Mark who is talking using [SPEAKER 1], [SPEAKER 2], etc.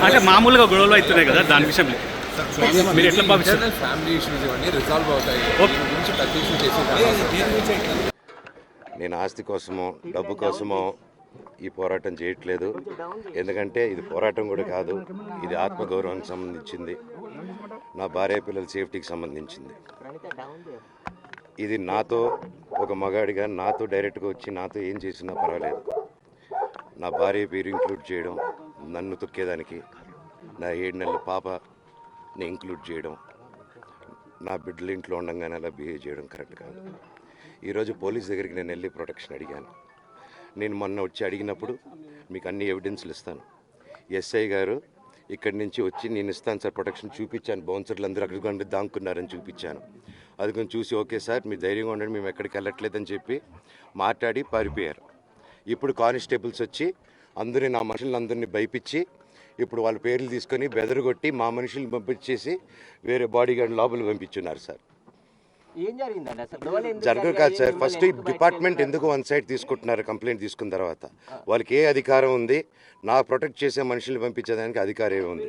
[SPEAKER 1] అంటే మామూలుగా గొడవలు అవుతున్నాయి కదా, దాని విషయం మీరు ఎట్లా భావిస్తారు?
[SPEAKER 2] ఫ్యామిలీ ఇష్యూస్ ఇవన్నీ రిజాల్వ్ అవుతాయి. గురించి ప్రతి ఇష్యూ చేసి
[SPEAKER 3] నేను ఆస్తి కోసమో డబ్బు కోసమో ఈ పోరాటం చేయట్లేదు. ఎందుకంటే ఇది పోరాటం కూడా కాదు, ఇది ఆత్మగౌరవానికి సంబంధించింది, నా భార్య పిల్లల సేఫ్టీకి సంబంధించింది. ఇది నాతో ఒక మగాడిగా నాతో డైరెక్ట్గా వచ్చి నాతో ఏం చేసినా పర్వాలేదు. నా భార్య పేరు ఇంక్లూడ్ చేయడం, నన్ను తొక్కేదానికి నా 7 నెలల పాపని ఇంక్లూడ్ చేయడం, నా బిడ్డల ఇంట్లో ఉండగానే అలా బిహేవ్ చేయడం కరెక్ట్ కాదు. ఈరోజు పోలీస్ దగ్గరికి నేను వెళ్ళి ప్రొటెక్షన్ అడిగాను. నేను మొన్న వచ్చి అడిగినప్పుడు మీకు అన్ని ఎవిడెన్స్లు ఇస్తాను. ఎస్ఐ గారు ఇక్కడి నుంచి వచ్చి నేను ఇస్తాను సార్ ప్రొటెక్షన్ చూపించాను. బౌన్సర్లు అందరూ అక్కడికి దాక్కున్నారని చూపించాను. అది కొంచెం చూసి ఓకే సార్ మీరు ధైర్యంగా ఉండండి, మేము ఎక్కడికి వెళ్ళట్లేదని చెప్పి మాట్లాడి పారిపోయారు. ఇప్పుడు కానిస్టేబుల్స్ వచ్చి అందరినీ నా మనుషులందరినీ భయపించి ఇప్పుడు వాళ్ళ పేర్లు తీసుకొని బెదరగొట్టి మా మనుషుల్ని పంపించేసి వేరే బాడీ గార్డ్ లోపలికి పంపించున్నారు సార్. జరగదు కాదు సార్. ఫస్ట్ ఈ డిపార్ట్మెంట్ ఎందుకు వన్ సైడ్ తీసుకుంటున్నారు? కంప్లైంట్ తీసుకున్న తర్వాత వాళ్ళకి ఏ అధికారం ఉంది? నా ప్రొటెక్ట్ చేసే మనుషుల్ని పంపించేదానికి అధికారం ఉంది?